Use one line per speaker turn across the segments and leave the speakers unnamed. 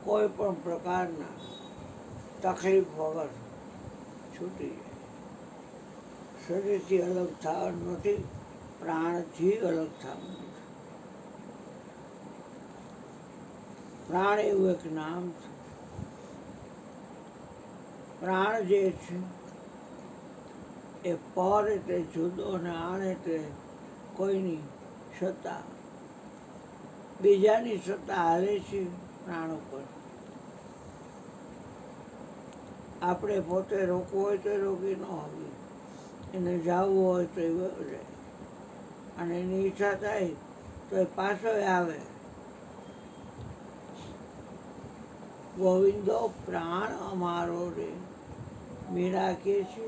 કોઈ પણ પ્રકારના તકલીફ વગર છૂટી જાય. શરીરથી અલગ થવાનું નથી, પ્રાણથી અલગ થવાનું નથી. પ્રાણ એવું એક નામ છે. પ્રાણ જે છે એ પર એટલે જુદો અને આણ એટલે કોઈની સત્તા, બીજાની સત્તા હાલે છે પ્રાણ ઉપર. આપણે પોતે રોકવું હોય તો રોકી ન હોવી, એને જવું હોય તો એ વયો જાય, અને એની ઈચ્છા થાય તો એ પાછો આવે. ગોવિંદો પ્રાણ અમારો રે, મીરા કે છે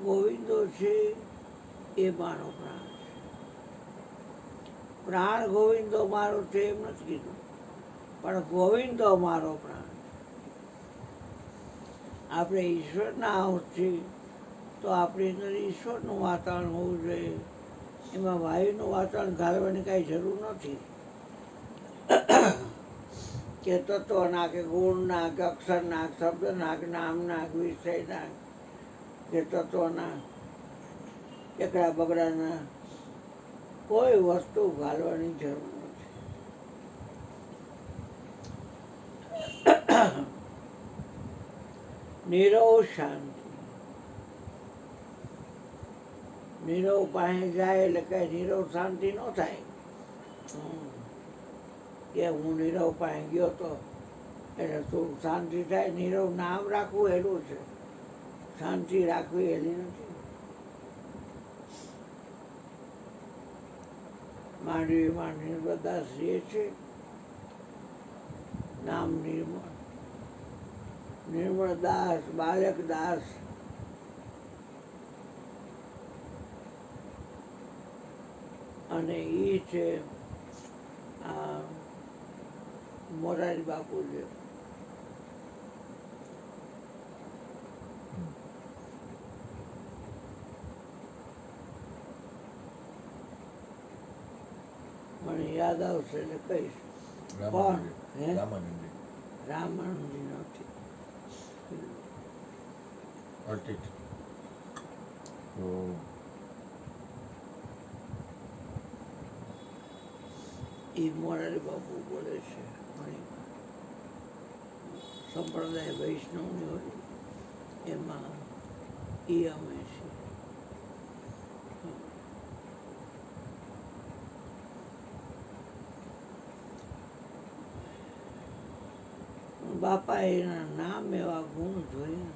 ગોવિંદો છે એ મારો પ્રાણ છે. પ્રાણ ગોવિંદો મારો છે એમ નથી કીધું, પણ ગોવિંદો મારો પ્રાણ છે. આપણે ઈશ્વરના અંશ છીએ તો આપણી અંદર ઈશ્વરનું વાતાવરણ હોવું જોઈએ. એમાં વાયુનું વાતાવરણ ઘાલવાની કાંઈ જરૂર નથી. કે તત્વ નાખ, કે ગુણ નાખ, કે અક્ષર નાખ, શબ્દ નાખ, નામ નાખ, વિષય નાખ, કે તત્વ નાખ, એકડા બગડાના કોઈ વસ્તુ ઘાલવાની જરૂર નથી. નીરવ શાંતિ. નીરવ પાસે જાય એટલે કઈ નીરવ શાંતિ ન થાય. કે હું નીરવ પાસે ગયો તો એટલે તું શાંતિ થાય. નીરવ નામ રાખવું એલું છે, શાંતિ રાખવી એલી નથી. માંડવીમાં નિર્મળદાસ જે છે, નામ નિર્મળ, નિર્મળદાસ, બાલકદાસ. અને એ છે આ મોરારી બાપુ છે. મને યાદ આવશે એટલે કહીશ. કોણ? હે? રામાનંદી નથી. એ મોરારી બાપુ બોલે છે. સંપ્રદાય વૈષ્ણવની હોય એમાં એ અમે છીએ. બાપા એના નામ એવા ગુણ જોઈને.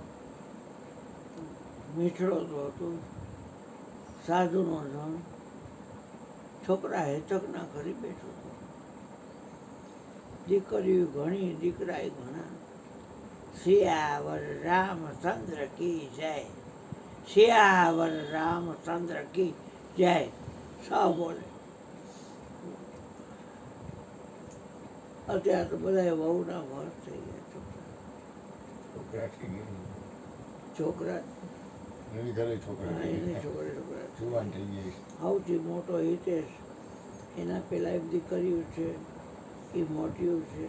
મીઠડો તો હતો, સાધુનો જણ, છોકરા હેતકના ઘરે બેઠો હતો. દીકરીઓ ઘણી, દીકરા ઘણા. સિયાવર રામચંદ્ર કી જય, સિયાવર રામચંદ્ર કી જય. સૌ બોલે. અત્યારે તો બધા વહુના ભર થઈ ગયા. છોકરા સૌથી મોટો હિતેશ, એના પેલા એક દીકરીઓ છે, એ મોટીઓ છે.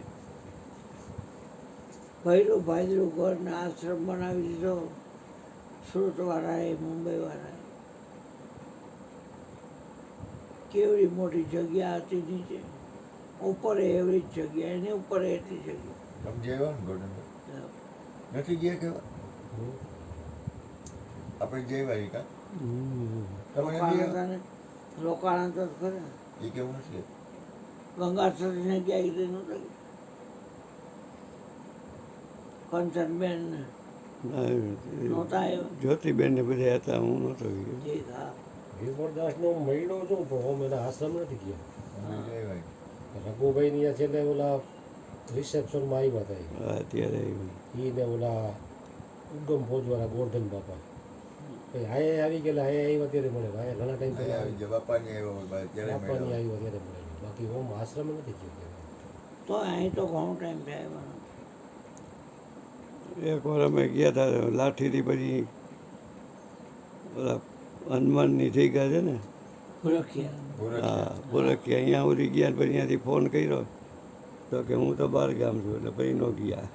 ભૈરું ભાદરું ઘરને આશ્રમ બનાવી દીધો સુરતવાળાએ, મુંબઈવાળાએ. કેવડી મોટી જગ્યા હતી નીચે, ઉપર એવડી જ જગ્યા, એની ઉપર એટલી જગ્યા.
નથી ગયા કેવા આપણે જઈ વાળી કા
રોકાણ તો ખરે.
એ કેવું નથી.
ગંગા સતીને ગયા એ નહોતા ગયા. કંચનબેન નહોતા આવ્યા.
જ્યોતિબેન ને બધા હતા, હું નહોતો ગયો.
વીરદાસ નો મહિનો છું પણ હું એના આશ્રમ નથી ગયા. રઘુભાઈ ની છેલ્લે ઓલા રિસેપ્શનમાં આવ્યા હતા.
અત્યારે
એ ને ઓલા ઉગમ ફોજવાળા ગોરધન બાપા આયા આવી ગયેલા. આયા આવ્યા ત્યારે મળે. આયા ઘણા ટાઈમ પહેલા
બાપાની આવ્યા
બાપાની આવ્યા ત્યારે મળે. બાકી ઓમ આશ્રમ નથી ગયો.
તો અહીં તો ઘણો ટાઈમ થયા.
એક વાર અમે ગયા હતા લાઠીથી, પછી ઓલા હનુમાનની થઈ ગયા છે ને,
ભૂરખિયા.
હા ભૂરખિયા. અહીંયા સુધી ગયા, પછી અહીંયાથી ફોન કર્યો તો કે હું તો બહાર ગામ છું એટલે પછી નો ગયા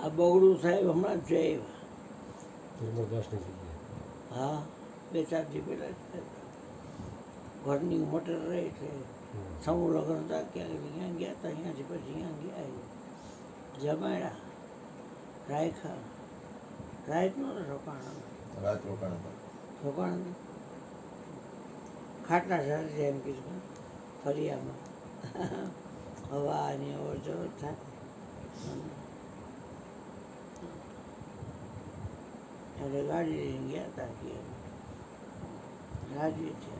આ બગડું સાહેબ હમણાં જ જઈ આવ્યા.
ધર્મદાસની જગ્યાએ
હા 2-4 દી પહેલા જ થયા. ઘરની મોટર રહી છે સમૂહ લગ્ન હતા ક્યાંક અહીંયા ગયા હતા અહીંયાથી પછી અહીંયા ગયા જમાડ્યા રાખ્યા રાત નહોતો રોકાણ
રાત રોકાણ હતા.
રોકાણ ખાટલા સાથે એમ કીધું ફરિયામાં હવાની અવર જવર થાય એટલે ગાડી લઈને ગયા હતા કે રાજી છે.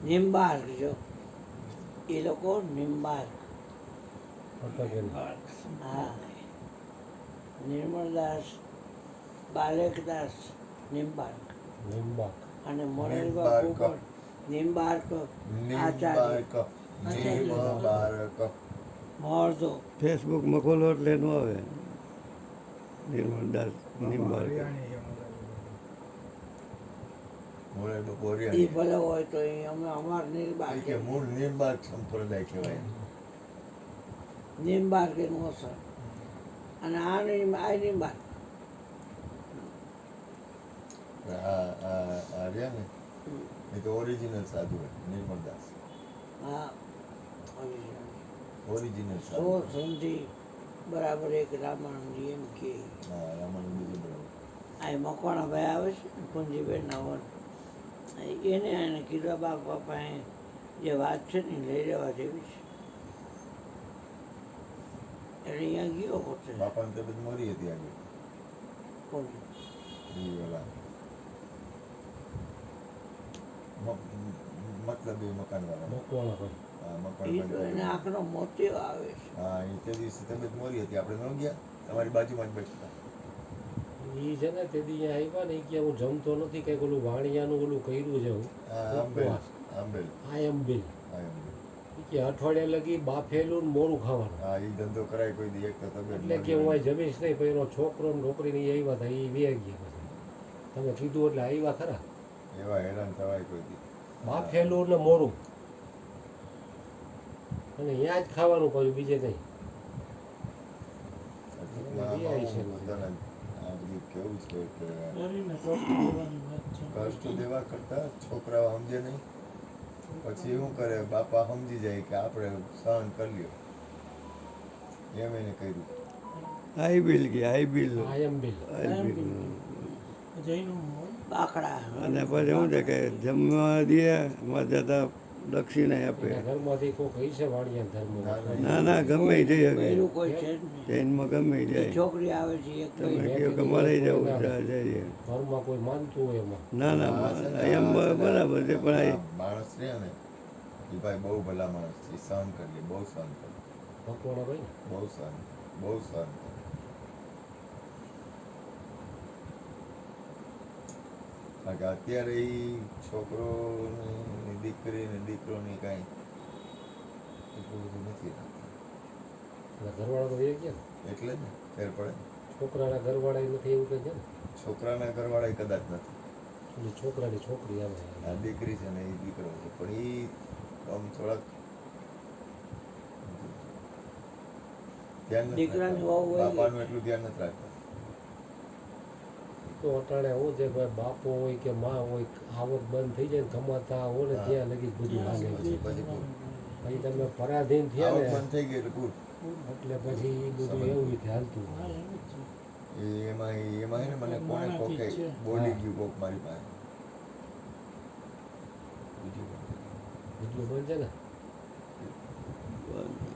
નિમ્બાર્ક જો એ લોકો નિમ્બાર્ક
ફટાકેલ
હા નિર્મલદાસ બાલેકદાસ નિમ્બાર્ક
લીંબાક
અને મોરારીબાપુ
નિમ્બાર્ક.
પણ નિમ્બાર્ક આચાર્ય
નિમ્બાર્ક.
મળતો
ફેસબુકમાં ખોલો એટલે નો આવે નિર્મલદાસ નિંબાર
મોરે
એ
બપોરિયા
ભલે હોય તો એ અમે અમાર નિર્બાર
કે મૂળ નિર્બાક સંપ્રદાય કહેવાય.
નિમ્બાર કે મોસર અને આ નિમ્બાર
આ રહ્યા ને એ તો ઓરિજિનલ સાધુ હોય નિર્મલદાસ.
હા
ઓરિજિનલ
સો
સાધુ.
સંધિ બરાબર એક રામાનંદી એમ કે
હા રામાનંદ બીજું બરાબર.
આ મકવાણા ભાઈ આવે છે ને કુંજીબેન ના વન એને કીધું બાપા પાસે જે વાત છે ને એ લઈ લેવા જેવી છે એટલે અહીંયા ગયો પોતે
બાપાની તબિયત મોરી હતી આજે.
કોણ
એ ઓલા મતલબ એ મકાન વાળા.
મકવાણા ભાઈ
હા
એ
મકાન
તો એને આંખનો મોતિયો આવે છે
હા એ તે દિવસે તબિયત મોરી હતી આપણે ન ગયા. તમારી બાજુમાં જ બેઠા હતા.
એ છે ને તેથી અહીંયા આવ્યા ને એ કે હું જમતો નથી કંઈક ઓલું વાણિયાનું ઓલું કર્યું છે હું
હા આંબેલ આંબેલ
આઈ એમ બિલ
હા આંબેલ.
કે અઠવાડિયા લગી બાફેલું ને મોરું ખાવાનું
હા એ ધંધો કરાય કોઈ દી એક તો તબિયત
એટલે કે હું અહીં જમીશ નહીં પછી એનો છોકરો ને છોકરીને એ આવ્યા હતા એ વે ગયા પછી તમે કીધું એટલે આવ્યા ખરા
એવા હેરાન થવાય કોઈ દી.
બાફેલું ને મોરું અને અહીંયા જ ખાવાનું પાછું બીજે નહીં
પોતાના આ બધું કેવું છે કે કષ્ટ દેવા કરતા છોકરાઓ સમજે નહીં પછી શું કરે બાપા સમજી જાય કે આપણે સહન કરી લ્યો એમ એને કર્યું.
આઈ બિલ કે આઈ બિલ
આઈ એમ બિલ
આઈ બિલ
બાકડા
અને પછી શું છે કે જમવા દે માં જતા દક્ષિણા આપે
એના ઘરમાંથી કોઈ કહી છે વાણિયા ધર્મ
ના ના ગમે ઈ જઈ શકે
પહેલું કોઈ છે જ નહીં
ટ્રેનમાં ગમે ઈ
એ
જાય
છોકરી આવે છે એક
તમે
ભાઈ
કહો કે મારે જવું છે જઈએ
ઘરમાં કોઈ માનતું હોય એમાં
ના ના એમ બરાબર છે પણ
આ માણસ છે ને એ ભાઈ બહુ ભલા માણસ છે. સહન કરી લે બહુ સહન કરે
મકવાણા ભાઈ
બહુ સહન બહુ સહન કરે. કારણ કે અત્યારે એ છોકરો ને દીકરી ને દીકરોની કાંઈ એટલું બધું નથી રાખતા.
એના ઘરવાળા તો એ ગયા ને
એટલે જ ને ફેર પડે.
છોકરાના ઘરવાળા નથી એવું કંઈ છે ને
છોકરાના ઘરવાળા કદાચ નથી.
એટલે છોકરાની છોકરી આવે
આ દીકરી છે ને એ દીકરો છે પણ એ આમ થોડાક ધ્યાન નથી
દીકરાની
રાખતા.
વહુ હોય
બાપાનું એટલું ધ્યાન નથી રાખતા.
તો અટાણે હું છે ભાઈ બાપો હોય કે માં હોય આવક બંધ થઈ જાય ને કમાતા હોય ને ત્યાં લગી જ બધું હાલે
પછી પૂરું.
પછી તમે પરાધીન થયા
આવક
ને
બંધ થઈ ગઈ એટલે પૂરું.
એટલે પછી એ બધું એવું રીતે હાલતું હોય.
એમાં હે ને મને કોને કોકે બોલી ગયું કોક મારી પાસે બીજું
બધું બંધ છે ને
બંધ.